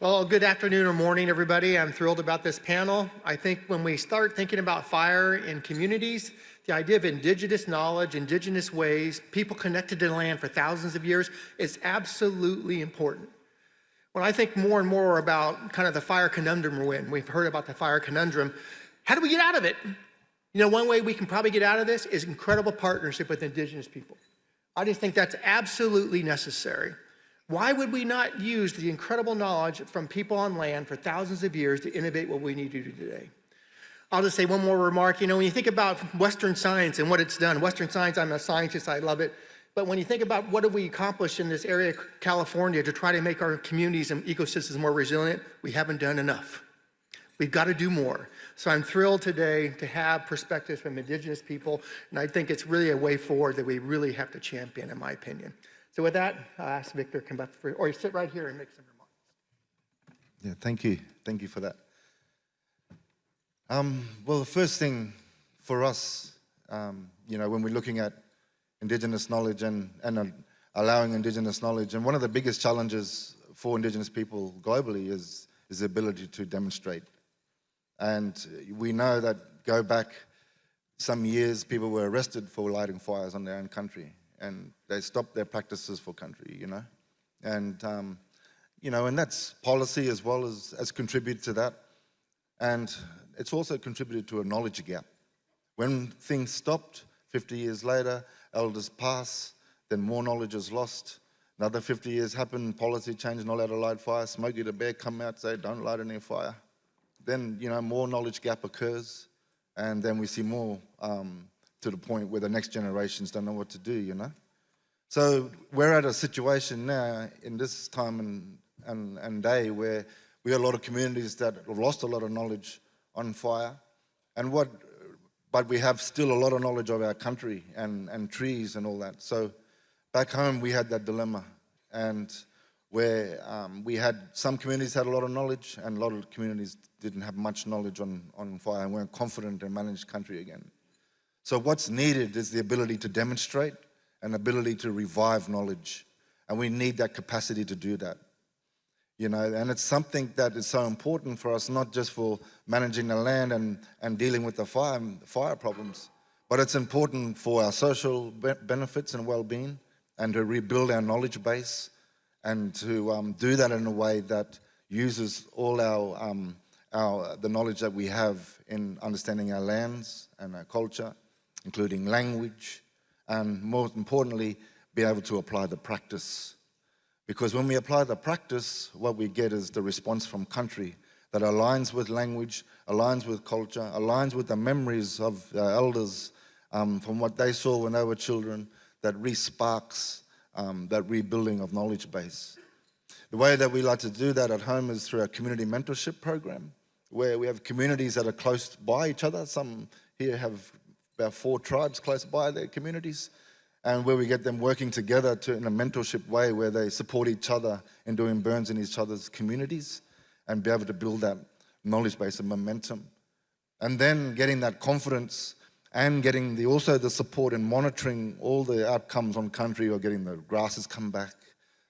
Well, good afternoon or morning, everybody. I'm thrilled about this panel. I think when we start thinking about fire in communities, the idea of indigenous knowledge, indigenous ways, people connected to the land for thousands of years is absolutely important. When I think more and more about kind of the fire conundrum we're in, we've heard about the fire conundrum, how do we get out of it? You know, one way we can probably get out of this is incredible partnership with indigenous people. I just think that's absolutely necessary. Why would we not use the incredible knowledge from people on land for thousands of years to innovate what we need to do today? I'll just say one more remark. You know, when you think about Western science and what it's done, Western science, I'm a scientist, I love it. But when you think about what have we accomplished in this area of California to try to make our communities and ecosystems more resilient, we haven't done enough. We've got to do more. So I'm thrilled today to have perspectives from indigenous people, and I think it's really a way forward that we really have to champion, in my opinion. So with that, I'll ask Victor to come up, or you sit right here and make some remarks. Yeah, thank you. Thank you for that. Well, the first thing for us, you know, when we're looking at Indigenous knowledge and allowing Indigenous knowledge, and one of the biggest challenges for Indigenous people globally is the ability to demonstrate. And we know that go back some years, people were arrested for lighting fires on their own country, and they stopped their practices for country, you know. And, you know, and that's policy as well as contributed to that. And it's also contributed to a knowledge gap. When things stopped, 50 years later, elders pass, then more knowledge is lost. Another 50 years happen, policy change, not allowed to light fire. Smokey the Bear come out, say, don't light any fire. Then, you know, more knowledge gap occurs, and then we see more to the point where the next generations don't know what to do, you know. So we're at a situation now in this time and day where we have a lot of communities that have lost a lot of knowledge on fire, but we have still a lot of knowledge of our country and trees and all that. So back home we had that dilemma, and where we had some communities had a lot of knowledge and a lot of communities didn't have much knowledge on fire and weren't confident to manage country again. So what's needed is the ability to demonstrate and ability to revive knowledge, and we need that capacity to do that. You know, and it's something that is so important for us, not just for managing the land and dealing with the fire problems, but it's important for our social benefits and well-being, and to rebuild our knowledge base, and to do that in a way that uses all the knowledge that we have in understanding our lands and our culture, including language, and most importantly, be able to apply the practice. Because when we apply the practice, what we get is the response from country that aligns with language, aligns with culture, aligns with the memories of our elders from what they saw when they were children, that re-sparks that rebuilding of knowledge base. The way that we like to do that at home is through our community mentorship program, where we have communities that are close by each other. Some here have about 4 tribes close by their communities, and where we get them working together in a mentorship way where they support each other in doing burns in each other's communities and be able to build that knowledge base and momentum. And then getting that confidence and getting also the support in monitoring all the outcomes on country, or getting the grasses come back.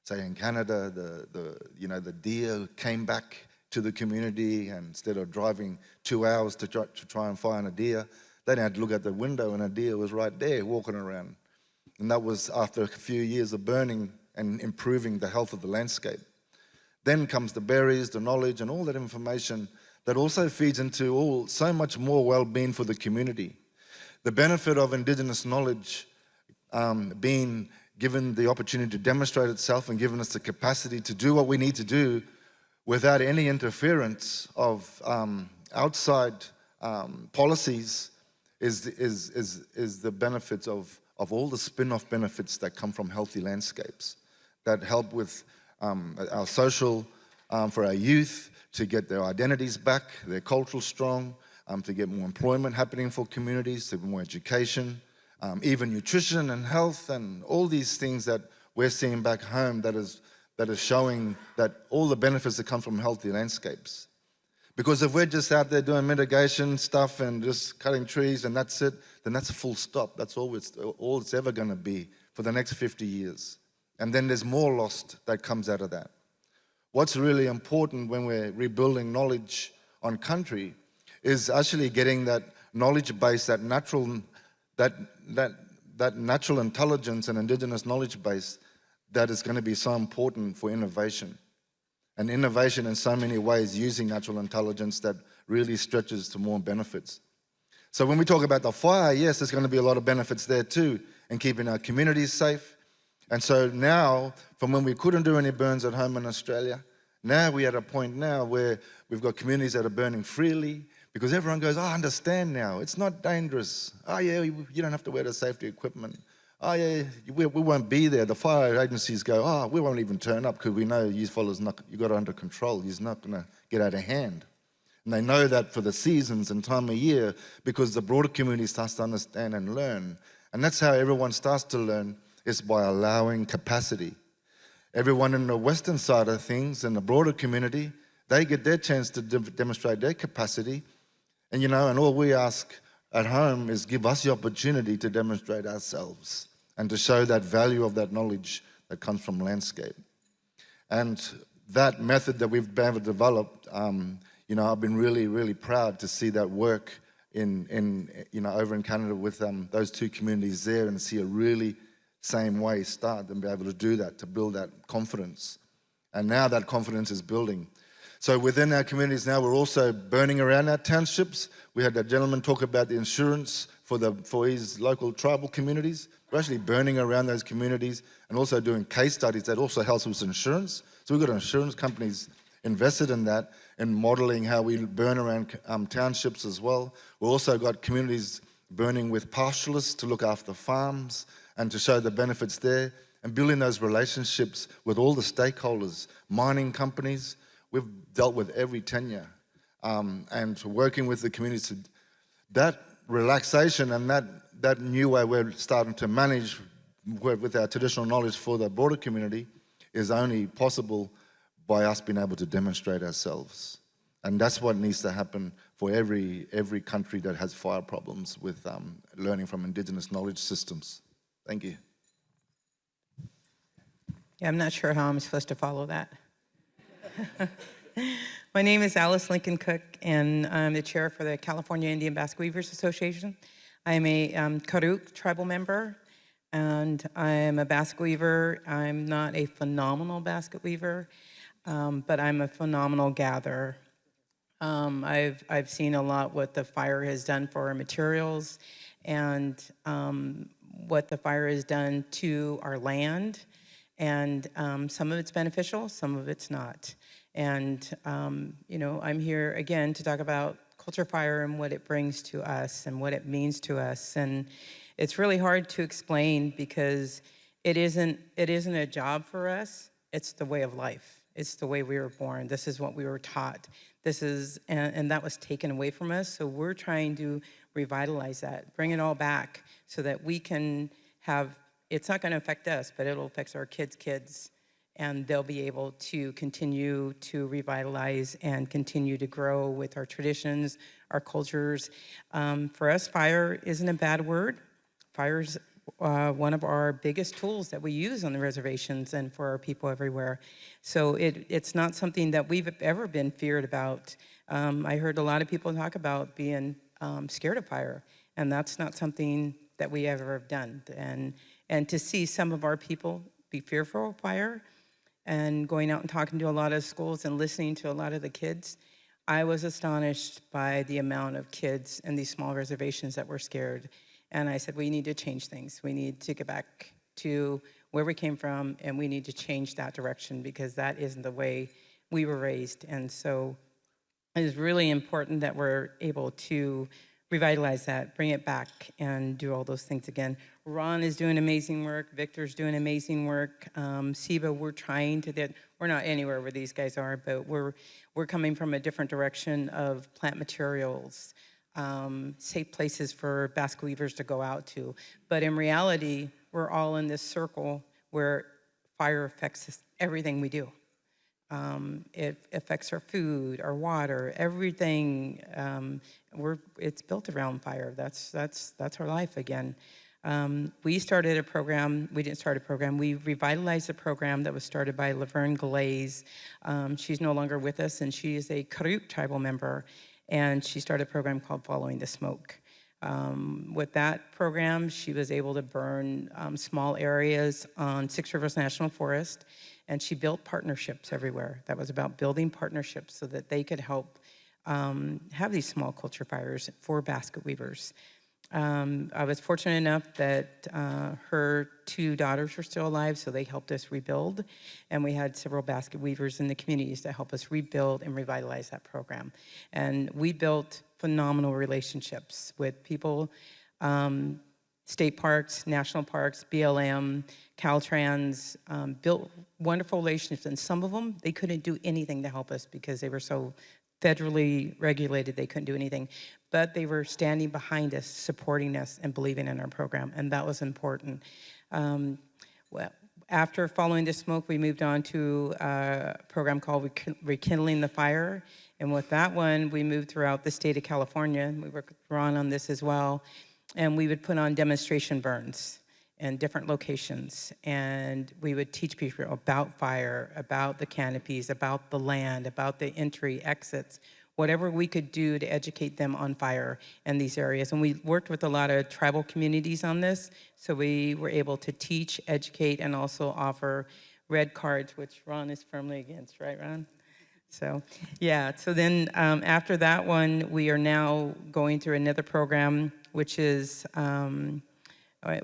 Say in Canada, the deer came back to the community, and instead of driving 2 hours to try and find a deer, they had to look at the window and a deer was right there walking around. And that was after a few years of burning and improving the health of the landscape. Then comes the berries, the knowledge, and all that information that also feeds into so much more well-being for the community. The benefit of Indigenous knowledge being given the opportunity to demonstrate itself and given us the capacity to do what we need to do without any interference of outside policies is the benefits of all the spin-off benefits that come from healthy landscapes that help with our social, for our youth to get their identities back, their cultural strong, to get more employment happening for communities, to more education, even nutrition and health, and all these things that we're seeing back home that is showing that all the benefits that come from healthy landscapes. Because if we're just out there doing mitigation stuff and just cutting trees and that's it, then that's a full stop. That's all it's ever going to be for the next 50 years. And then there's more lost that comes out of that. what's really important when we're rebuilding knowledge on country is actually getting that knowledge base, that natural intelligence and Indigenous knowledge base that is going to be so important for innovation. And innovation in so many ways using natural intelligence that really stretches to more benefits. So when we talk about the fire, yes, there's going to be a lot of benefits there too, in keeping our communities safe. And so now, from when we couldn't do any burns at home in Australia, now we're at a point now where we've got communities that are burning freely, because everyone goes, I understand now, it's not dangerous. Oh yeah, you don't have to wear the safety equipment. Oh yeah, we won't be there. The fire agencies go, oh, we won't even turn up because we know you fellas, you got it under control. You're not gonna get out of hand. And they know that for the seasons and time of year, because the broader community starts to understand and learn. And that's how everyone starts to learn, is by allowing capacity. Everyone in the western side of things, in the broader community, they get their chance to demonstrate their capacity. And and all we ask at home is give us the opportunity to demonstrate ourselves and to show that value of that knowledge that comes from landscape. And that method that we've been able to develop, I've been really, really proud to see that work in over in Canada with those two communities there, and see a really same way start and be able to do that, to build that confidence. And now that confidence is building. So within our communities now, we're also burning around our townships. We had that gentleman talk about the insurance for his local tribal communities. We're actually burning around those communities and also doing case studies that also helps with insurance. So we've got insurance companies invested in that, in modeling how we burn around townships as well. We've also got communities burning with pastoralists to look after farms and to show the benefits there, and building those relationships with all the stakeholders, mining companies. We've dealt with every tenure, and working with the communities. That relaxation and that new way we're starting to manage with our traditional knowledge for the broader community is only possible by us being able to demonstrate ourselves. And that's what needs to happen for every country that has fire problems, with learning from Indigenous knowledge systems. Thank you. Yeah, I'm not sure how I'm supposed to follow that. My name is Alice Lincoln Cook, and I'm the chair for the California Indian Basque Weavers Association. I'm a Karuk tribal member, and I'm a basket weaver. I'm not a phenomenal basket weaver, but I'm a phenomenal gatherer. I've seen a lot what the fire has done for our materials, and what the fire has done to our land. And some of it's beneficial, some of it's not. And, I'm here again to talk about culture fire and what it brings to us and what it means to us. And it's really hard to explain, because it isn't a job for us. It's the way of life. It's the way we were born. This is what we were taught. And that was taken away from us. So we're trying to revitalize that, bring it all back so that we can have, it's not going to affect us, but it'll affect our kids, and they'll be able to continue to revitalize and continue to grow with our traditions, our cultures. For us, fire isn't a bad word. Fire's one of our biggest tools that we use on the reservations and for our people everywhere. So it's not something that we've ever been feared about. I heard a lot of people talk about being scared of fire, and that's not something that we ever have done. And to see some of our people be fearful of fire, and going out and talking to a lot of schools and listening to a lot of the kids, I was astonished by the amount of kids in these small reservations that were scared. And I said, we need to change things. We need to get back to where we came from, and we need to change that direction, because that isn't the way we were raised. And so it is really important that we're able to revitalize that, bring it back, and do all those things again. Ron is doing amazing work. Victor's doing amazing work. Siba, we're trying to get, we're not anywhere where these guys are, but we're coming from a different direction of plant materials, safe places for basket weavers to go out to. But in reality, we're all in this circle where fire affects everything we do. It affects our food, our water, everything. It's built around fire. That's our life again. We started a program, we didn't start a program, we revitalized a program that was started by Laverne Glaze. She's no longer with us, and she is a Karuk tribal member, and she started a program called Following the Smoke. With that program, she was able to burn small areas on Six Rivers National Forest, and she built partnerships everywhere. That was about building partnerships so that they could help have these small culture fires for basket weavers. I was fortunate enough that her 2 daughters were still alive, so they helped us rebuild. And we had several basket weavers in the communities to help us rebuild and revitalize that program. And we built phenomenal relationships with people, state parks, national parks, BLM, Caltrans, built wonderful relationships. And some of them, they couldn't do anything to help us because they were so federally regulated, they couldn't do anything. But they were standing behind us, supporting us, and believing in our program, and that was important. Well, after Following the Smoke, we moved on to a program called Rekindling the Fire, and with that one, we moved throughout the state of California. We worked with Ron on this as well, and we would put on demonstration burns in different locations, and we would teach people about fire, about the canopies, about the land, about the entry, exits, whatever we could do to educate them on fire in these areas. And we worked with a lot of tribal communities on this, so we were able to teach, educate, and also offer red cards, which Ron is firmly against, right, Ron? So, yeah, so then after that one, we are now going through another program, which is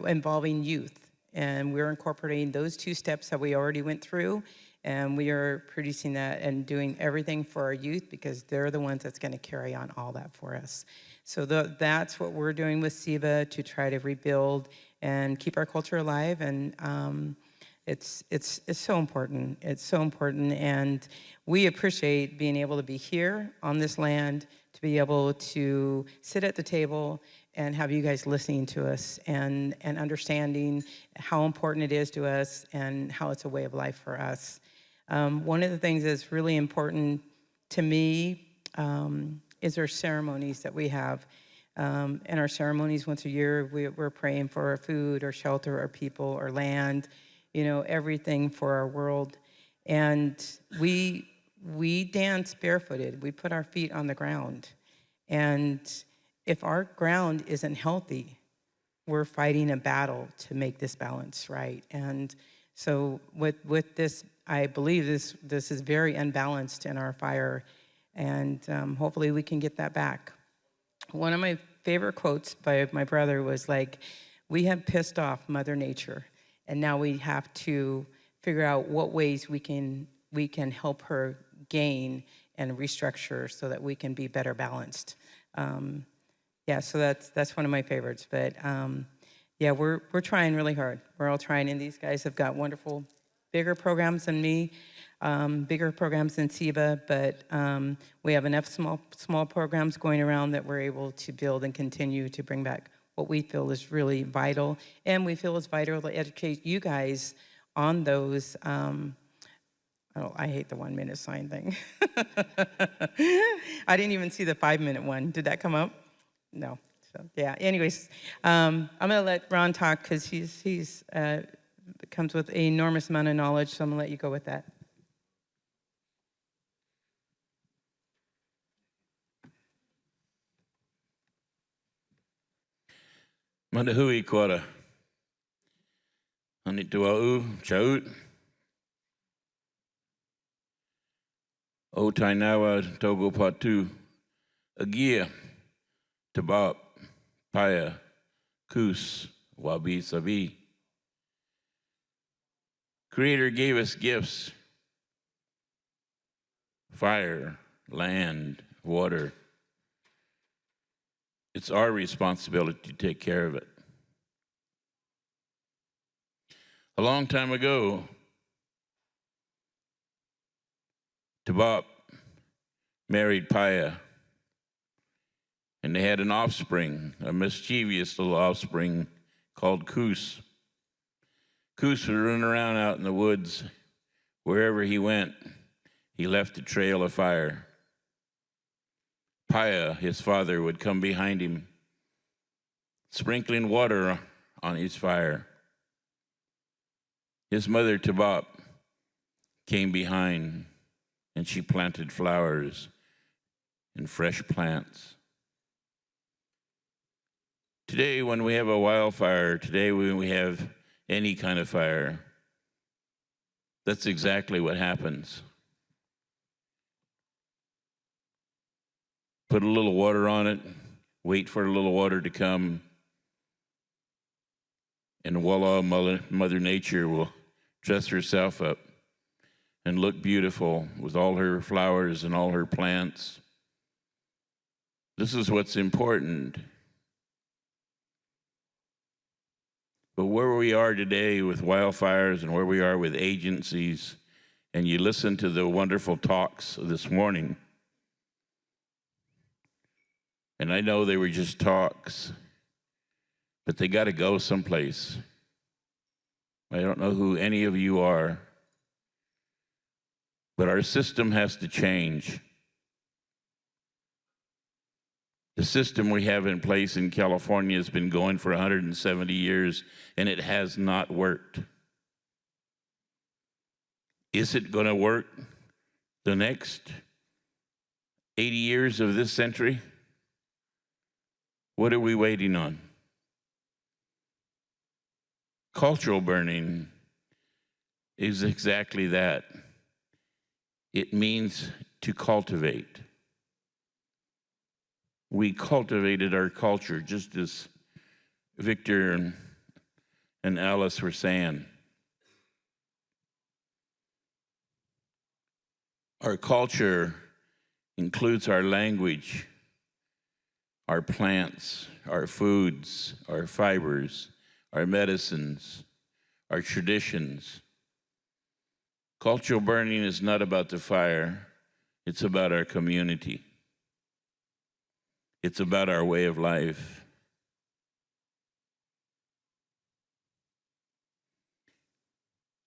involving youth. And we're incorporating those 2 steps that we already went through, and we are producing that and doing everything for our youth because they're the ones that's going to carry on all that for us. So that's what we're doing with SIVA to try to rebuild and keep our culture alive. And it's so important. It's so important, and we appreciate being able to be here on this land, to be able to sit at the table and have you guys listening to us and understanding how important it is to us and how it's a way of life for us. One of the things that's really important to me is our ceremonies that we have. In our ceremonies once a year, we're praying for our food, our shelter, our people, our land, everything for our world. And we dance barefooted. We put our feet on the ground. And if our ground isn't healthy, we're fighting a battle to make this balance right. And so with this, I believe this is very unbalanced in our fire, and hopefully we can get that back. One of my favorite quotes by my brother was like, we have pissed off Mother Nature, and now we have to figure out what ways we can help her gain and restructure so that we can be better balanced. Yeah, so that's one of my favorites. But yeah, we're trying really hard. We're all trying, and these guys have got wonderful, bigger programs than me, bigger programs than SIVA, but we have enough small programs going around that we're able to build and continue to bring back what we feel is really vital, and we feel it's vital to educate you guys on those. I hate the 1-minute sign thing. I didn't even see the 5-minute one. Did that come up? No. So yeah. Anyways, I'm gonna let Ron talk because he's comes with an enormous amount of knowledge. So I'm gonna let you go with that. Manahui kora. Ani tuau chaut. O tainawa togo patu. Agia. Tabap. Paya. Kus. Wabi sabi. Creator gave us gifts. Fire, land, water. It's our responsibility to take care of it. A long time ago, Tabap married Paya, and they had an offspring, a mischievous little offspring called Kus. Kus would run around out in the woods. Wherever he went, he left a trail of fire. Paya, his father, would come behind him, sprinkling water on his fire. His mother, Tabop, came behind, and she planted flowers and fresh plants. Today, when we have a wildfire, today when we have any kind of fire, that's exactly what happens. Put a little water on it, wait for a little water to come, and voila, Mother Nature will dress herself up and look beautiful with all her flowers and all her plants. This is what's important. But where we are today with wildfires and where we are with agencies, and you listen to the wonderful talks this morning, and I know they were just talks, but they got to go someplace. I don't know who any of you are, but our system has to change. The system we have in place in California has been going for 170 years, and it has not worked. Is it going to work the next 80 years of this century? What are we waiting on? Cultural burning is exactly that. It means to cultivate. We cultivated our culture, just as Victor and Alice were saying. Our culture includes our language, our plants, our foods, our fibers, our medicines, our traditions. Cultural burning is not about the fire, it's about our community. It's about our way of life.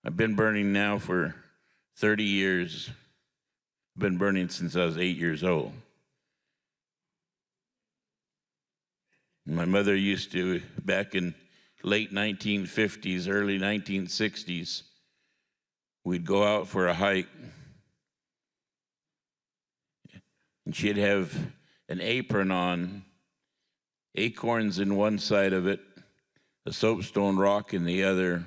I've been burning now for 30 years. I've been burning since I was 8 years old. My mother used to, back in late 1950s, early 1960s, we'd go out for a hike, and she'd have an apron on, acorns in one side of it, a soapstone rock in the other,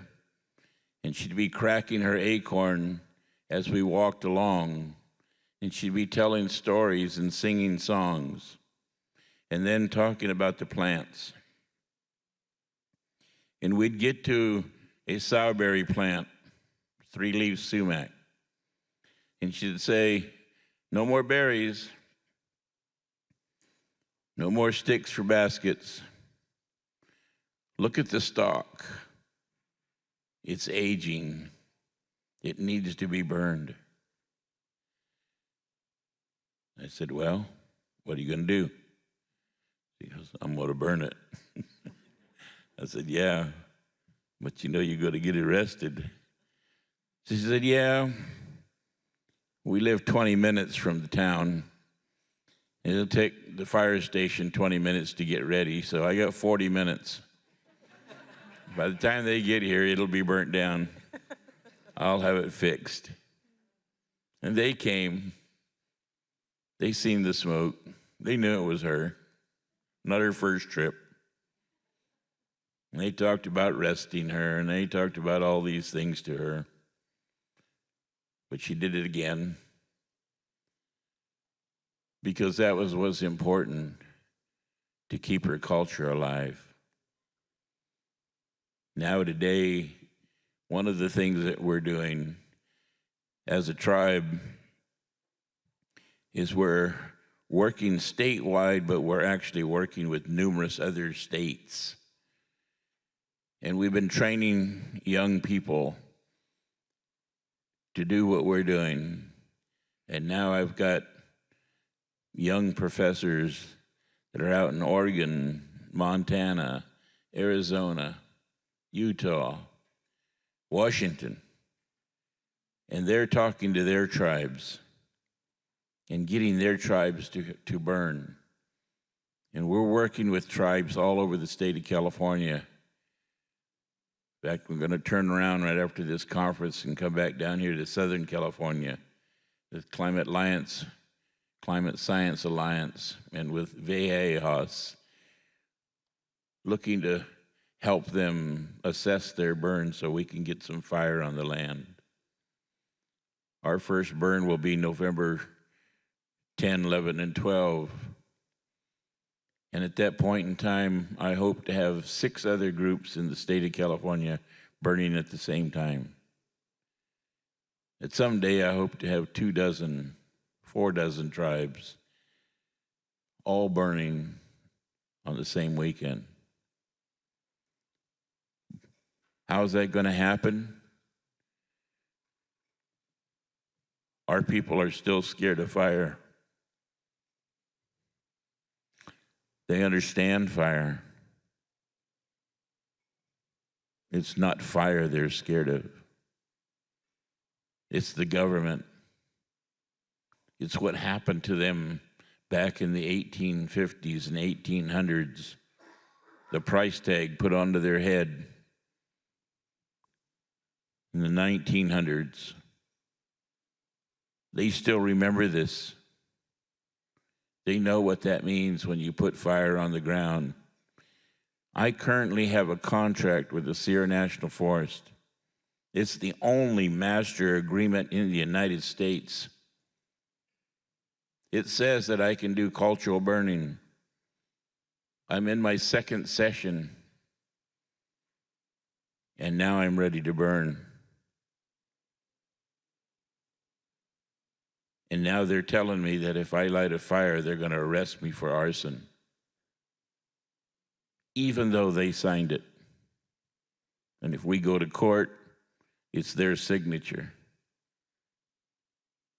and she'd be cracking her acorn as we walked along, and she'd be telling stories and singing songs, and then talking about the plants. And we'd get to a sourberry plant, 3-leaf sumac, and she'd say, "No more berries. No more sticks for baskets. Look at the stalk. It's aging. It needs to be burned." I said, "Well, what are you going to do?" She goes, "I'm going to burn it." I said, "Yeah, but you know you're going to get arrested." She said, "Yeah, we live 20 minutes from the town. It'll take the fire station 20 minutes to get ready, so I got 40 minutes. By the time they get here, it'll be burnt down. I'll have it fixed." And they came. They seen the smoke. They knew it was her, not her first trip. And they talked about resting her, and they talked about all these things to her. But she did it again, because that was what's important, to keep her culture alive. Now today, one of the things that we're doing as a tribe is we're working statewide, but we're actually working with numerous other states. And we've been training young people to do what we're doing. And now I've got young professors that are out in Oregon, Montana, Arizona, Utah, Washington, and they're talking to their tribes and getting their tribes to burn. And we're working with tribes all over the state of California In fact, we're going to turn around right after this conference and come back down here to Southern California, the Climate Science Alliance, and with VAHOS, looking to help them assess their burn so we can get some fire on the land. Our first burn will be November 10, 11, and 12. And at that point in time, I hope to have 6 other groups in the state of California burning at the same time. And someday I hope to have 2 dozen, 4 dozen tribes all burning on the same weekend. How's that going to happen? Our people are still scared of fire. They understand fire. It's not fire they're scared of. It's the government. It's what happened to them back in the 1850s and 1800s. The price tag put onto their head in the 1900s. They still remember this. They know what that means when you put fire on the ground. I currently have a contract with the Sierra National Forest. It's the only master agreement in the United States. It says that I can do cultural burning. I'm in my 2nd session, and now I'm ready to burn. And now they're telling me that if I light a fire, they're going to arrest me for arson, even though they signed it. And if we go to court, it's their signature.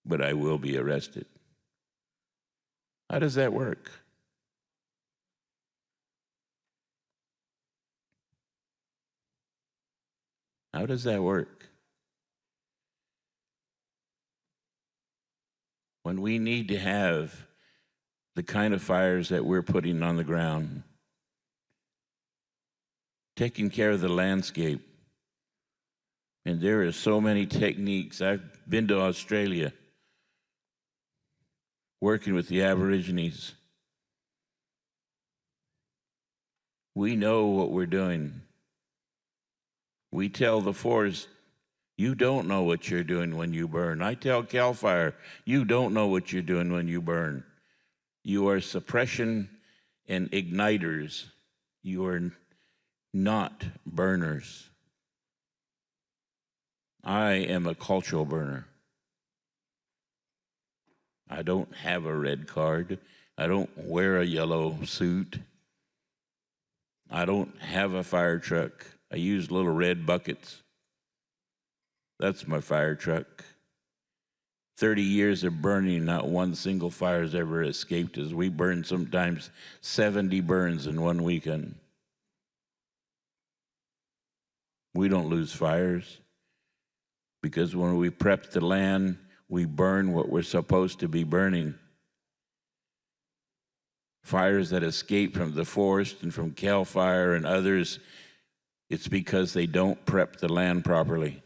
But I will be arrested. How does that work? How does that work? When we need to have the kind of fires that we're putting on the ground, taking care of the landscape. And there are so many techniques. I've been to Australia, working with the Aborigines. We know what we're doing. We tell the forest, you don't know what you're doing when you burn. I tell CAWFire, you don't know what you're doing when you burn. You are suppression and igniters. You are not burners. I am a cultural burner. I don't have a red card. I don't wear a yellow suit. I don't have a fire truck. I use little red buckets. That's my fire truck. 30 years of burning, not one single fire has ever escaped us. We burn sometimes 70 burns in one weekend. We don't lose fires because when we prep the land, we burn what we're supposed to be burning. Fires that escape from the forest and from CAWFire and others, it's because they don't prep the land properly.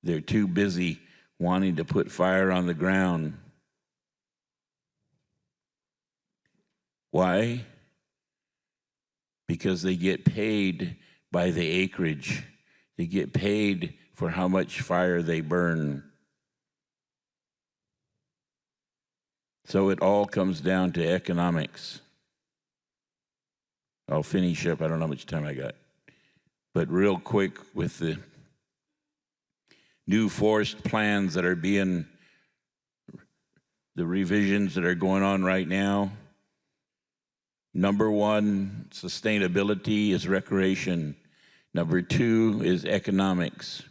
They're too busy wanting to put fire on the ground. Why? Because they get paid by the acreage. They get paid for how much fire they burn. So it all comes down to economics. I'll finish up. I don't know how much time I got. But real quick, with the new forest plans that are being, the revisions that are going on right now, number 1, sustainability is recreation. Number 2 is economics.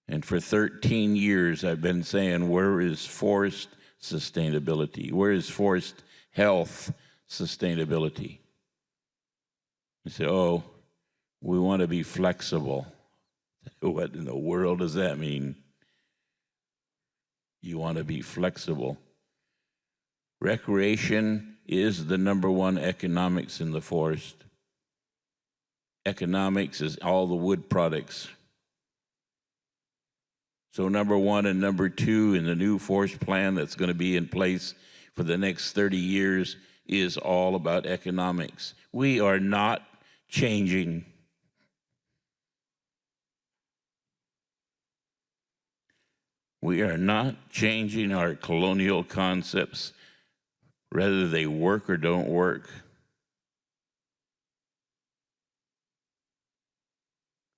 And for 13 years, I've been saying, where is forest sustainability? Where is forest health sustainability? You say, oh, we want to be flexible. What in the world does that mean? You want to be flexible. Recreation is the number 1 economics in the forest. economics is all the wood products. So number one and number two in the new forest plan that's going to be in place for the next 30 years is all about economics. We are not changing. We are not changing our colonial concepts, whether they work or don't work.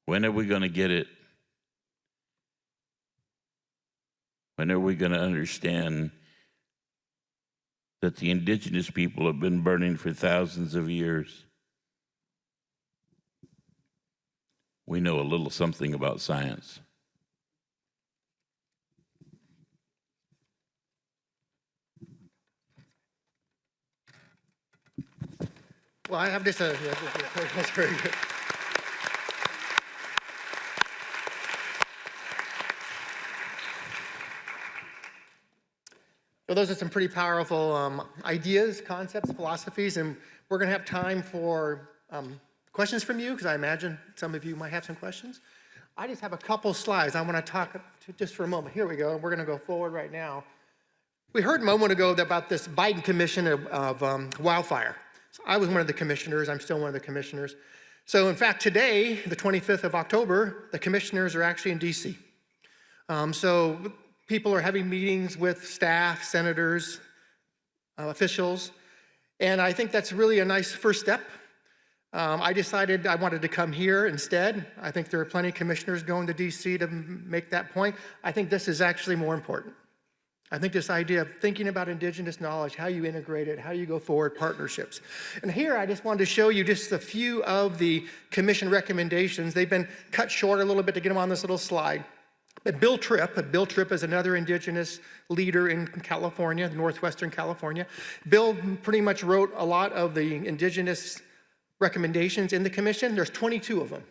When are we going to get it? When are we going to understand that the indigenous people have been burning for thousands of years? We know a little something about science. Well, I have just a, that's very good. Well, those are some pretty powerful ideas, concepts, philosophies, and we're going to have time for questions from you, because I imagine some of you might have some questions. I just have a couple slides I want to talk to just for a moment. Here we go. We're going to go forward right now. We heard a moment ago about this Biden commission of wildfire. So I was one of the commissioners. I'm still one of the commissioners. So in fact, today, the 25th of October, the commissioners are actually in DC. So people are having meetings with staff, senators, officials, and I think that's really a nice first step. I decided I wanted to come here instead. I think there are plenty of commissioners going to DC to make that point. I think this is actually more important. I think this idea of thinking about indigenous knowledge, how you integrate it, how you go forward, partnerships. And here I just wanted to show you just a few of the commission recommendations. They've been cut short a little bit to get them on this little slide. But Bill Tripp is another indigenous leader in California, northwestern California. Bill pretty much wrote a lot of the indigenous recommendations in the commission. There's 22 of them.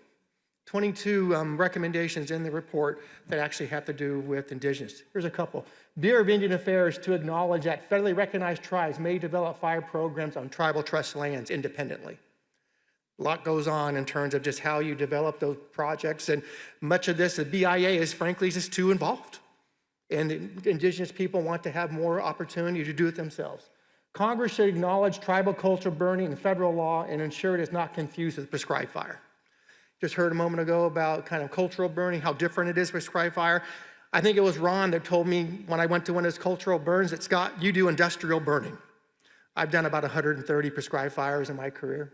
22 recommendations in the report that actually have to do with indigenous. Here's a couple. Bureau of Indian Affairs to acknowledge that federally recognized tribes may develop fire programs on tribal trust lands independently. A lot goes on in terms of just how you develop those projects, and much of this, the BIA is frankly just too involved. And the indigenous people want to have more opportunity to do it themselves. Congress should acknowledge tribal culture burning in federal law and ensure it is not confused with prescribed fire. Just heard a moment ago about kind of cultural burning, how different it is with prescribed fire. I think it was Ron that told me when I went to one of his cultural burns that, Scott, you do industrial burning. I've done about 130 prescribed fires in my career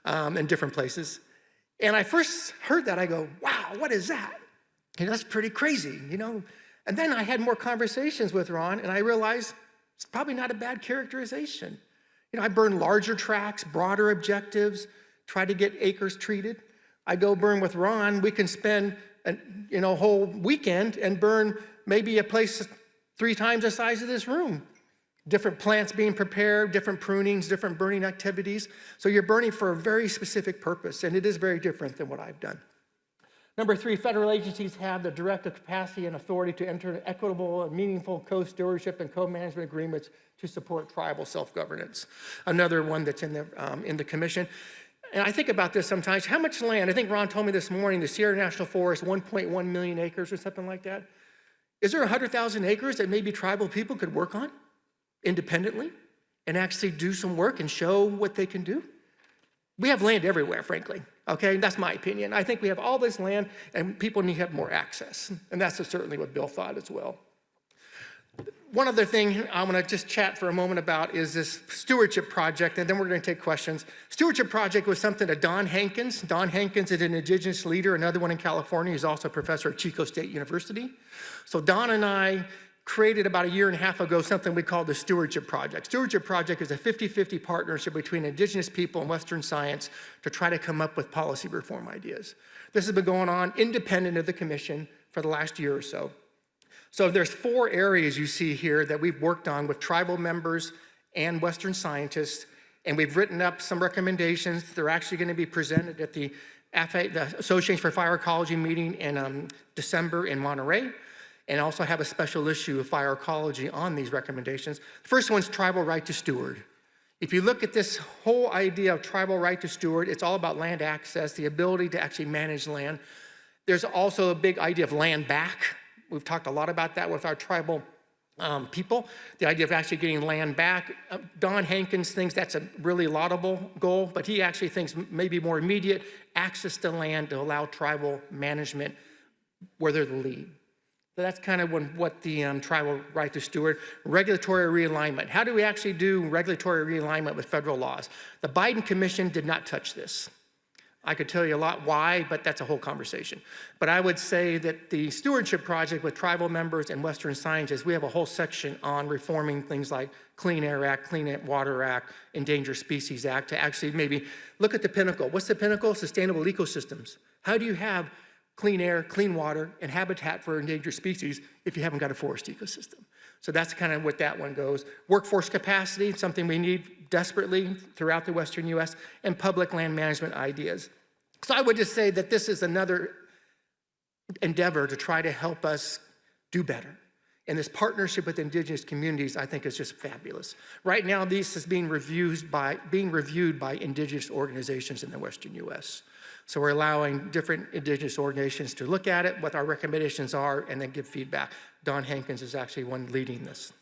in different places. And I first heard that, I go, wow, what is that? And that's pretty crazy, you know? And then I had more conversations with Ron, and I realized it's probably not a bad characterization. You know, I burn larger tracts, broader objectives, try to get acres treated. I go burn with Ron, we can spend a whole weekend and burn maybe a place 3 times the size of this room. Different plants being prepared, different prunings, different burning activities. So you're burning for a very specific purpose, and it is very different than what I've done. Number 3, federal agencies have the direct capacity and authority to enter equitable and meaningful co-stewardship and co-management agreements to support tribal self-governance. Another one that's in the commission. And I think about this sometimes. How much land? I think Ron told me this morning, the Sierra National Forest, 1.1 million acres or something like that. Is there 100,000 acres that maybe tribal people could work on independently and actually do some work and show what they can do? We have land everywhere, frankly, okay? That's my opinion. I think we have all this land and people need to have more access. And that's certainly what Bill thought as well. One other thing I want to just chat for a moment about is this stewardship project, and then we're going to take questions. Stewardship project was something that Don Hankins is an indigenous leader, another one in California. He's also a professor at Chico State University. So Don and I created about 1.5 years ago something we call the Stewardship Project. Stewardship Project is a 50-50 partnership between indigenous people and Western science to try to come up with policy reform ideas. This has been going on independent of the commission for the last year or so. So there's 4 areas you see here that we've worked on with tribal members and Western scientists, and we've written up some recommendations. They're actually going to be presented at the Association for Fire Ecology meeting in December in Monterey, and also have a special issue of fire ecology on these recommendations. The first one's tribal right to steward. If you look at this whole idea of tribal right to steward, it's all about land access, the ability to actually manage land. There's also a big idea of land back. We've talked a lot about that with our tribal people, the idea of actually getting land back. Don Hankins thinks that's a really laudable goal, but he actually thinks maybe more immediate access to land to allow tribal management where they're the lead. So that's kind of what the tribal right to steward. Regulatory realignment. How do we actually do regulatory realignment with federal laws? The Biden Commission did not touch this. I could tell you a lot why, but that's a whole conversation. But I would say that the stewardship project with tribal members and Western scientists, we have a whole section on reforming things like Clean Air Act, Clean Water Act, Endangered Species Act to actually maybe look at the pinnacle. What's the pinnacle? Sustainable ecosystems. How do you have clean air, clean water, and habitat for endangered species if you haven't got a forest ecosystem? So that's kind of what that one goes. Workforce capacity, something we need desperately throughout the Western US, and public land management ideas. So I would just say that this is another endeavor to try to help us do better. And this partnership with Indigenous communities, I think, is just fabulous. Right now, this is being reviewed by Indigenous organizations in the Western US. So we're allowing different Indigenous organizations to look at it, what our recommendations are, and then give feedback. Don Hankins is actually one leading this.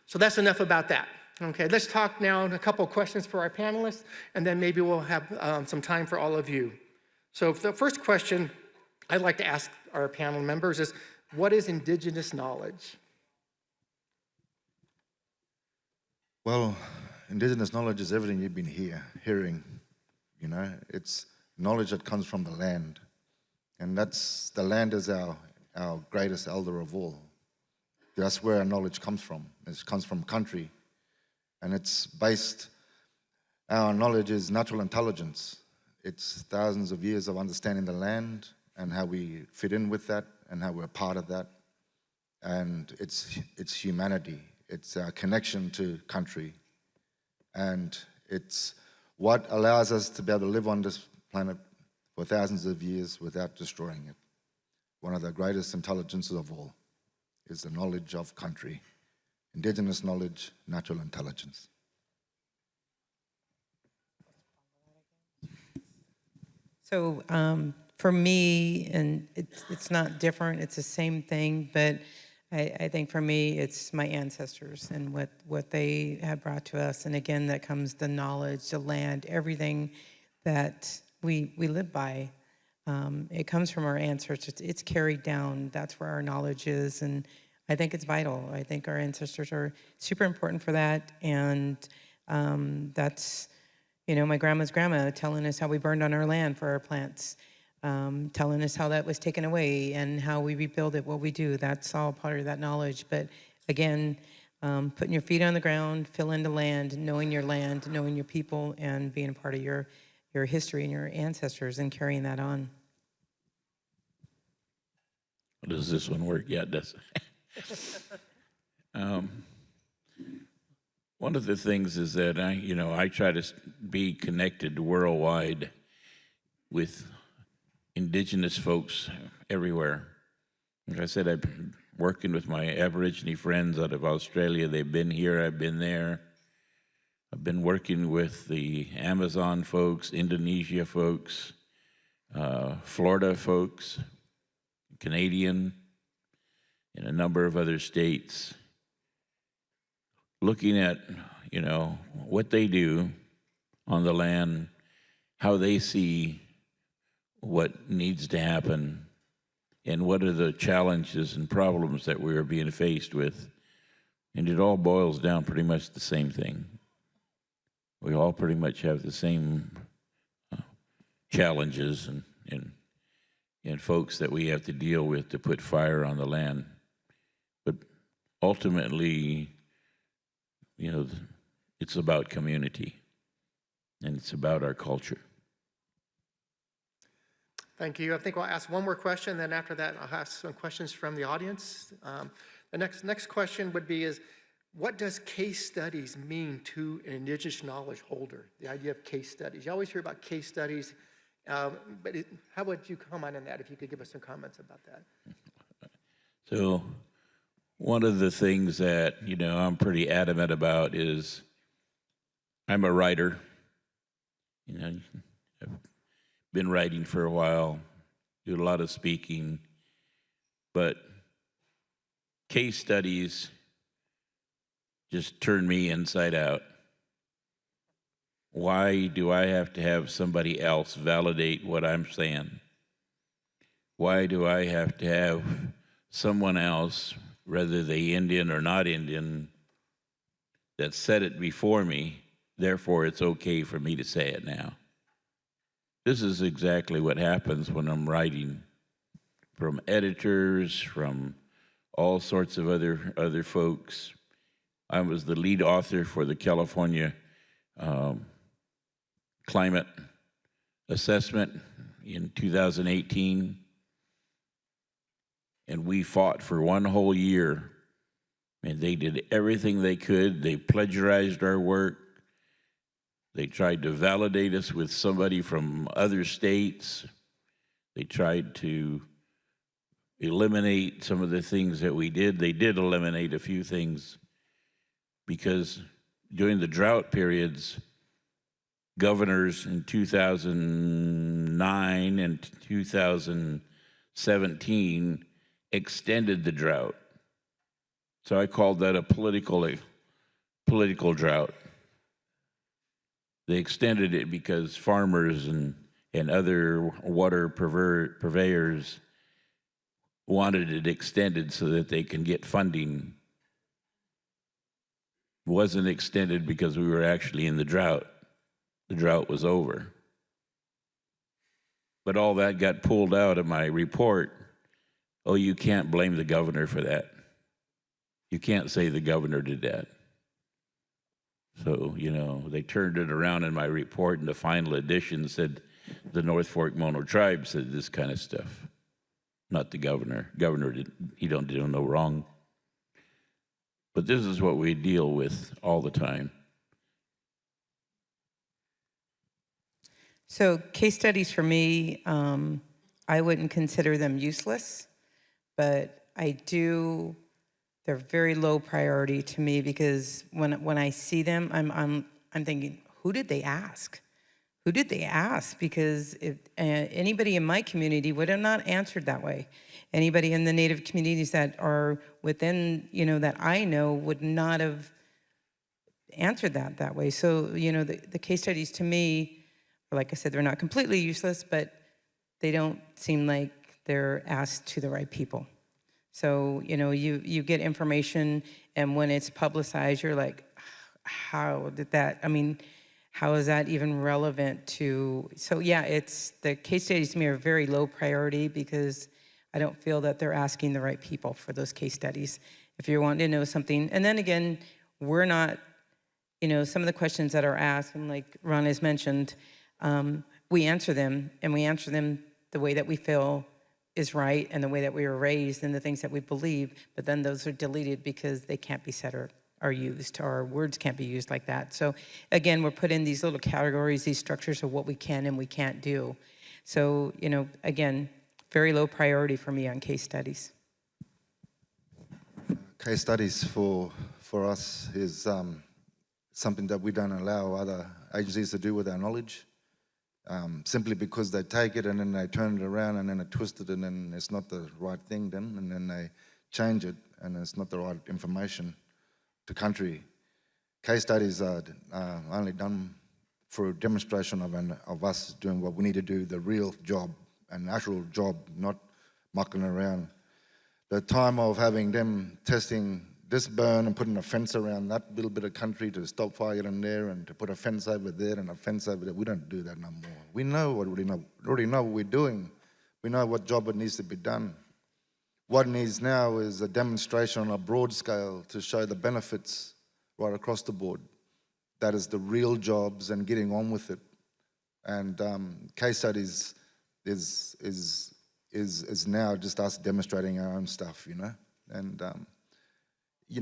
So that's enough about that. Okay, let's talk now a couple of questions for our panelists, and then maybe we'll have some time for all of you. So the first question I'd like to ask our panel members is, what is Indigenous knowledge? Well, Indigenous knowledge is everything you've been hearing. You know, it's knowledge that comes from the land. And the land is our greatest elder of all. That's where our knowledge comes from. It comes from country. And it's based, our knowledge is natural intelligence. It's thousands of years of understanding the land and how we fit in with that and how we're part of that. And it's humanity. It's our connection to country. And it's what allows us to be able to live on this planet for thousands of years without destroying it. One of the greatest intelligences of all is the knowledge of country. Indigenous knowledge, natural intelligence. So for me, and it's not different, it's the same thing, but I think for me, it's my ancestors and what they have brought to us. And again, that comes the knowledge, the land, everything that we live by. It comes from our ancestors. It's carried down. That's where our knowledge is. And I think it's vital. I think our ancestors are super important for that. And that's, my grandma's grandma telling us how we burned on our land for our plants, telling us how that was taken away and how we rebuild it, what we do. That's all part of that knowledge. But again, putting your feet on the ground, feeling the land, knowing your people, and being a part of your history and your ancestors and carrying that on. Does this one work yet? Does it? One of the things is that I try to be connected worldwide with Indigenous folks everywhere. Like I said, I've been working with my Aborigine friends out of Australia. They've been here, I've been there. I've been working with the Amazon folks, Indonesia folks, Florida folks, Canadian, and a number of other states, looking at, what they do on the land, how they see what needs to happen, and what are the challenges and problems that we are being faced with. And it all boils down pretty much the same thing. We all pretty much have the same challenges and folks that we have to deal with to put fire on the land. But ultimately, it's about community, and it's about our culture. Thank you. I think I'll ask one more question, then after that, I'll ask some questions from the audience. The next question would be what does case studies mean to an Indigenous knowledge holder? The idea of case studies. You always hear about case studies, but how would you comment on that, if you could give us some comments about that? So one of the things that, I'm pretty adamant about is I'm a writer. You know, I've been writing for a while, do a lot of speaking, but case studies just turn me inside out. Why do I have to have somebody else validate what I'm saying? Why do I have to have someone else, whether they Indian or not Indian, that said it before me, therefore it's okay for me to say it now? This is exactly what happens when I'm writing, from editors, from all sorts of other folks. I was the lead author for the California climate assessment in 2018. And we fought for one whole year. And they did everything they could. They plagiarized our work. They tried to validate us with somebody from other states. They tried to eliminate some of the things that we did. They did eliminate a few things because during the drought periods, governors in 2009 and 2017 extended the drought. So I called that a political drought. They extended it because farmers and other water purveyors wanted it extended so that they can get funding. It wasn't extended because we were actually in the drought. The drought was over. But all that got pulled out of my report. Oh, you can't blame the governor for that. You can't say the governor did that. So, they turned it around in my report, and the final edition said the North Fork Mono tribe said this kind of stuff, not the governor. Governor did no wrong. But this is what we deal with all the time. So case studies for me, I wouldn't consider them useless, but they're very low priority to me because when I see them, I'm thinking, who did they ask? Who did they ask? Because anybody in my community would have not answered that way. Anybody in the Native communities that are within, that I know would not have answered that way. So, the case studies to me, like I said, they're not completely useless, but they don't seem like they're asked to the right people. So, you get information, and when it's publicized, you're like, how is that even relevant to? So yeah, the case studies to me are very low priority because I don't feel that they're asking the right people for those case studies. If you're wanting to know something, and then again, we're not, some of the questions that are asked, and like Ron has mentioned, we answer them, and we answer them the way that we feel is right and the way that we were raised and the things that we believe, but then those are deleted because they can't be said or used, or words can't be used like that. So again, we're put in these little categories, these structures of what we can and we can't do. So, again, very low priority for me on case studies. Case studies for us is something that we don't allow other agencies to do with our knowledge. Simply because they take it and then they turn it around and then they twist it and then it's not the right thing then, and then they change it and it's not the right information to country. Case studies are only done for a demonstration of us doing what we need to do, the real job, an actual job, not mucking around. The time of having them testing this burn and putting a fence around that little bit of country to stop fire in there and to put a fence over there and a fence over there, we don't do that no more. We already know what we're doing. We know what job it needs to be done. What needs now is a demonstration on a broad scale to show the benefits right across the board. That is the real jobs and getting on with it. And case studies is now just us demonstrating our own stuff, And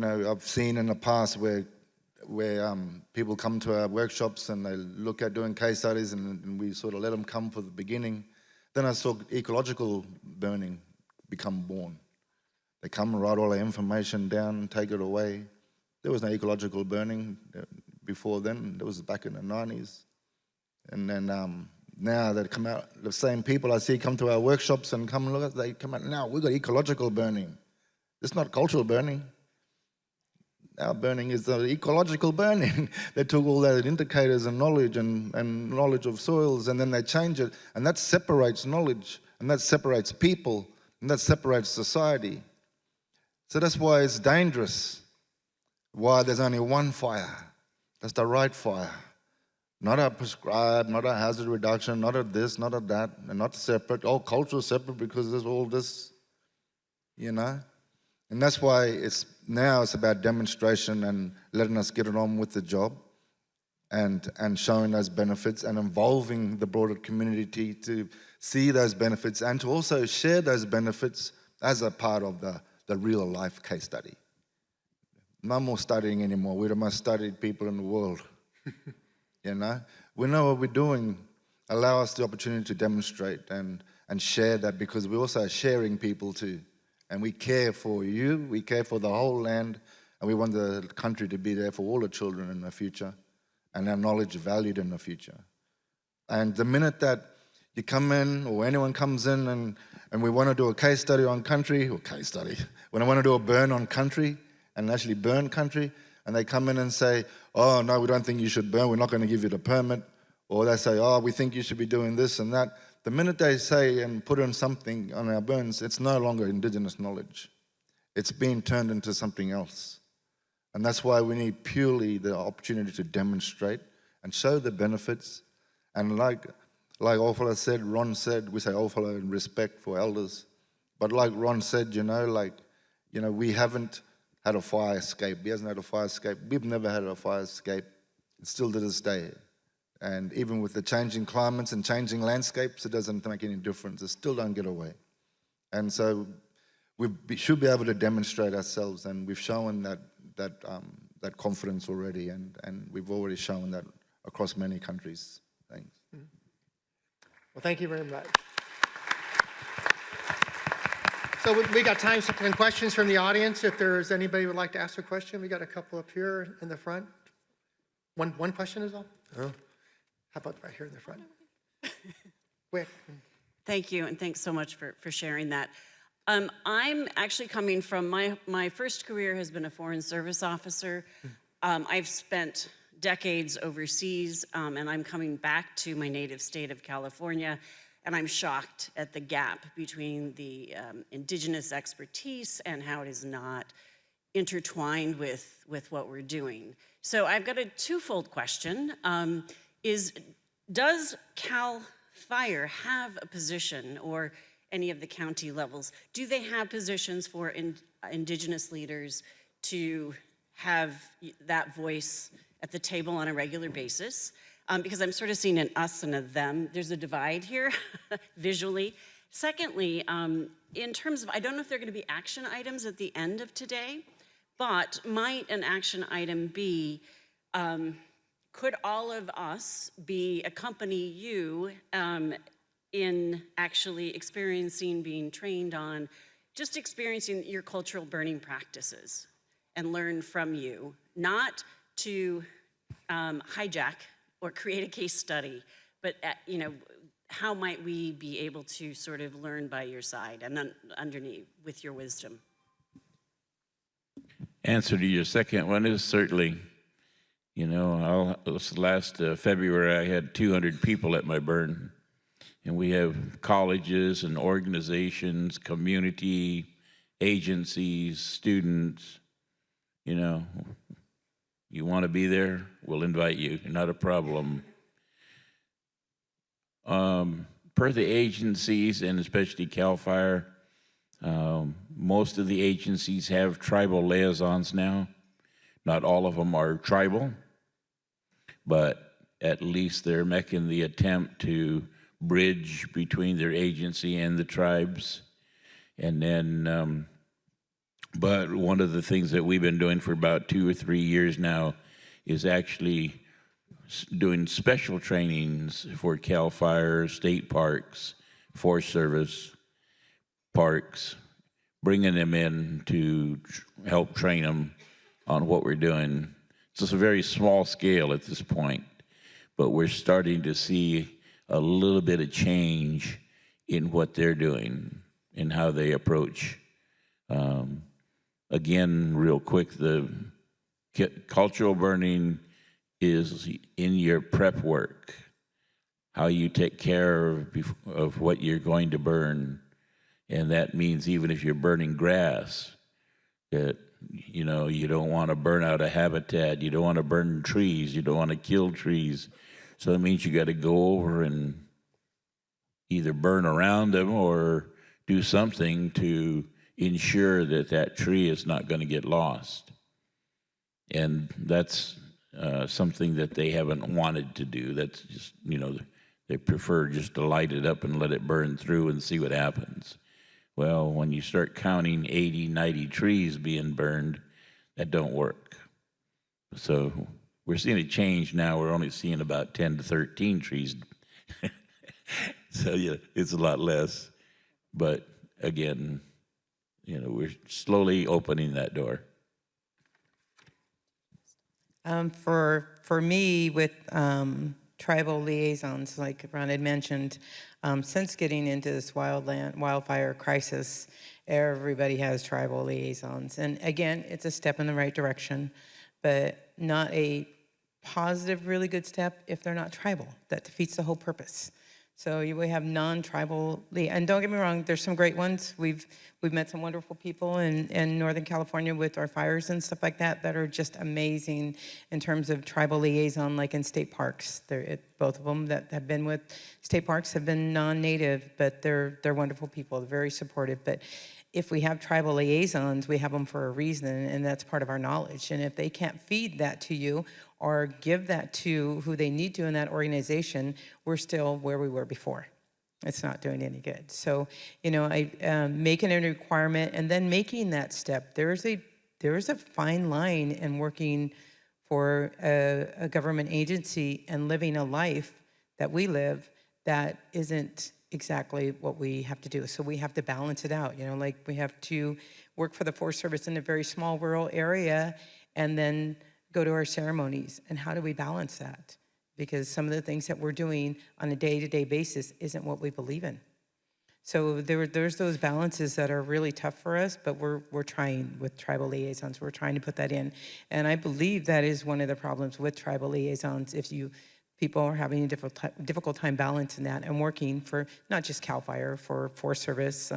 I've seen in the past where people come to our workshops and they look at doing case studies and we sort of let them come for the beginning. Then I saw ecological burning become born. They come and write all the information down and take it away. There was no ecological burning before then. That was back in the 90s. And then now they come out, the same people I see come to our workshops and come look at, they come out, now we've got ecological burning. It's not cultural burning. Our burning is the ecological burning. They took all that indicators and knowledge and knowledge of soils, and then they change it, and that separates knowledge, and that separates people, and that separates society. So that's why it's dangerous, why there's only one fire. That's the right fire. Not a prescribed, not a hazard reduction, not a this, not a that, and not separate. Oh, cultural separate because there's all this, you know? And that's why it's about demonstration and letting us get it on with the job and showing those benefits and involving the broader community to see those benefits and to also share those benefits as a part of the real life case study. No more studying anymore. We're the most studied people in the world. You know? We know what we're doing. Allow us the opportunity to demonstrate and share that, because we're also sharing people too. And we care for you, we care for the whole land, and we want the country to be there for all the children in the future, and our knowledge valued in the future. And the minute that you come in, or anyone comes in, and we want to do a case study on country, when I want to do a burn on country, and actually burn country, and they come in and say, oh, no, we don't think you should burn, we're not going to give you the permit, or they say, oh, we think you should be doing this and that. The minute they say and put in something on our burns, it's no longer Indigenous knowledge. It's being turned into something else. And that's why we need purely the opportunity to demonstrate and show the benefits. And like Oldfellow said, Ron said, we say Oldfellow in respect for elders. But like Ron said, we haven't had a fire escape. He hasn't had a fire escape. We've never had a fire escape. It's still to this day. And even with the changing climates and changing landscapes, it doesn't make any difference. It still don't get away. And so we should be able to demonstrate ourselves, and we've shown that confidence already, and we've already shown that across many countries. Thanks. Well, thank you very much. So we got time for some questions from the audience. If there's anybody who would like to ask a question, we got a couple up here in the front. One question is all? Oh. How about right here in the front? Quick. Thank you, and thanks so much for sharing that. I'm actually coming from, my first career has been a foreign service officer. I've spent decades overseas, and I'm coming back to my native state of California, and I'm shocked at the gap between the Indigenous expertise and how it is not intertwined with what we're doing. So I've got a twofold question. Does CAWFC have a position, or any of the county levels, do they have positions for Indigenous leaders to have that voice at the table on a regular basis? Because I'm sort of seeing an us and a them. There's a divide here visually. Secondly, in terms of, I don't know if there are going to be action items at the end of today, but might an action item be, could all of us accompany you in actually experiencing, being trained on, just experiencing your cultural burning practices and learn from you, not to hijack or create a case study, but how might we be able to sort of learn by your side and underneath with your wisdom? Answer to your second one is certainly. Last February I had 200 people at my burn, and we have colleges and organizations, community, agencies, students. You want to be there, we'll invite you, not a problem. Per the agencies, and especially CAL FIRE, most of the agencies have tribal liaisons now. Not all of them are tribal, but at least they're making the attempt to bridge between their agency and the tribes. And then, but one of the things that we've been doing for about 2 or 3 years now is actually doing special trainings for CAL FIRE, state parks, Forest Service, parks, bringing them in to help train them on what we're doing It's a very small scale at this point, but we're starting to see a little bit of change in what they're doing and how they approach. Again, real quick, the cultural burning is in your prep work, how you take care of what you're going to burn. And that means even if you're burning grass, that you know, you don't want to burn out a habitat, you don't want to burn trees, you don't want to kill trees. So it means you got to go over and either burn around them or do something to ensure that that tree is not going to get lost. And that's something that they haven't wanted to do. That's just, you know, they prefer just to light it up and let it burn through and see what happens. Well, when you start counting 80, 90 trees being burned, that don't work. So we're seeing a change now. We're only seeing about 10 to 13 trees. So yeah, it's a lot less. But again, you know, we're slowly opening that door. For me, with tribal liaisons, like Ron had mentioned, since getting into this wildfire crisis, everybody has tribal liaisons. And again, it's a step in the right direction, but not a positive, really good step if they're not tribal. That defeats the whole purpose. So we have non-tribal, and don't get me wrong, there's some great ones. We've met some wonderful people in Northern California with our fires and stuff like that are just amazing in terms of tribal liaison, like in state parks. Both of them that have been with state parks have been non-native, but they're wonderful people, they're very supportive. But if we have tribal liaisons, we have them for a reason, and that's part of our knowledge. And if they can't feed that to you or give that to who they need to in that organization, we're still where we were before. It's not doing any good. So, you know, making a requirement and then making that step. There is a fine line in working for a government agency and living a life that we live that isn't exactly what we have to do. So we have to balance it out. You know, like we have to work for the Forest Service in a very small rural area and then go to our ceremonies. And how do we balance that? Because some of the things that we're doing on a day-to-day basis isn't what we believe in. So there's those balances that are really tough for us, but we're trying with tribal liaisons. We're trying to put that in. And I believe that is one of the problems with tribal liaisons. People are having a difficult time balancing that and working for not just CAWFire, for Forest Service,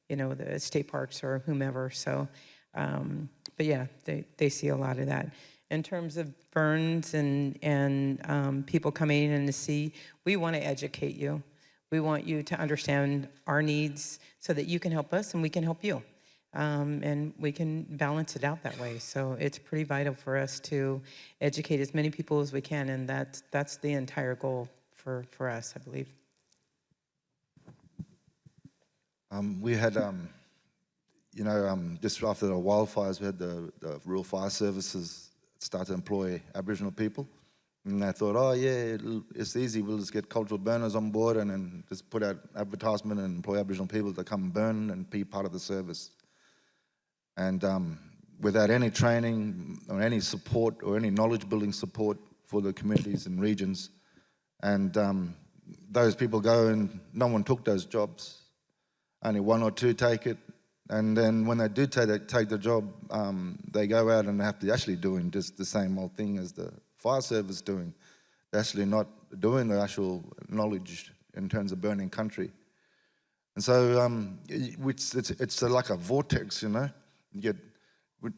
you know, the state parks or whomever. So, but yeah, they see a lot of that. In terms of burns and people coming in to see, we want to educate you. We want you to understand our needs so that you can help us and we can help you. And we can balance it out that way. So it's pretty vital for us to educate as many people as we can, and that's the entire goal for us, I believe. We had, you know, just after the wildfires, we had the rural fire services start to employ Aboriginal people. And they thought, oh yeah, it's easy, we'll just get cultural burners on board and then just put out advertisement and employ Aboriginal people to come burn and be part of the service. And without any training or any support or any knowledge building support for the communities and regions, and those people go and no one took those jobs. Only one or two take it. And then when they do take the job, they go out and have to actually doing just the same old thing as the fire service doing. They're actually not doing the actual knowledge in terms of burning country. And so it's like a vortex, you know. You get,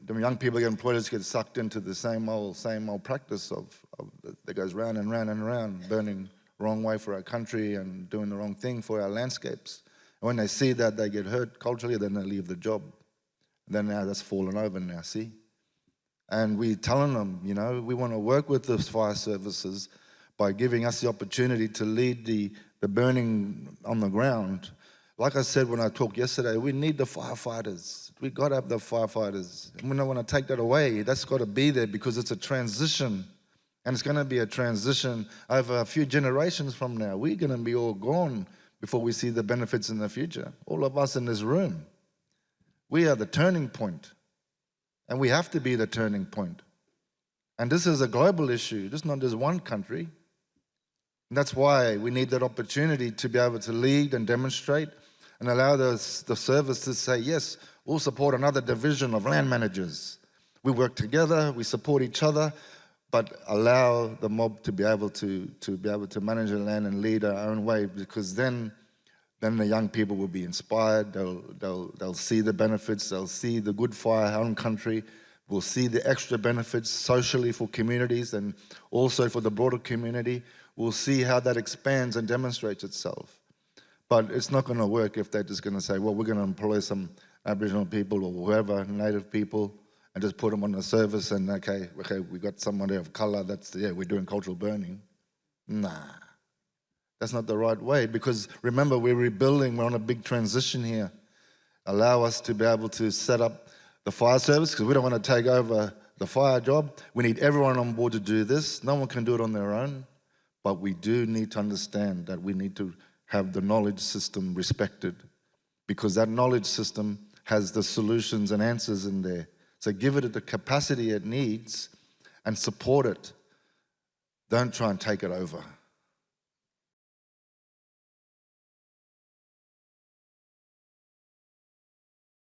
the young people get employed, just get sucked into the same old practice that goes round and round and round, burning the wrong way for our country and doing the wrong thing for our landscapes. And when they see that, they get hurt culturally, then they leave the job. Then now that's fallen over now, see? And we're telling them, you know, we want to work with the fire services by giving us the opportunity to lead the burning on the ground. Like I said when I talked yesterday, we need the firefighters. We've got to have the firefighters. And we don't want to take that away. That's got to be there because it's a transition. And it's going to be a transition over a few generations from now. We're going to be all gone before we see the benefits in the future. All of us in this room. We are the turning point. And we have to be the turning point. And this is a global issue. This is not just one country. And that's why we need that opportunity to be able to lead and demonstrate and allow the service to say, yes, we'll support another division of land managers. We work together, we support each other, but allow the mob to be able to manage the land and lead our own way, because then the young people will be inspired. They'll see the benefits. They'll see the good for our own country. We'll see the extra benefits socially for communities and also for the broader community. We'll see how that expands and demonstrates itself. But it's not going to work if they're just going to say, well, we're going to employ some Aboriginal people or whoever, native people, and just put them on the service and, okay, we got someone there of colour, we're doing cultural burning. Nah, that's not the right way, because remember, we're rebuilding, we're on a big transition here. Allow us to be able to set up the fire service, because we don't want to take over the fire job. We need everyone on board to do this. No one can do it on their own, but we do need to understand that we need to have the knowledge system respected, because that knowledge system has the solutions and answers in there. So give it the capacity it needs and support it. Don't try and take it over.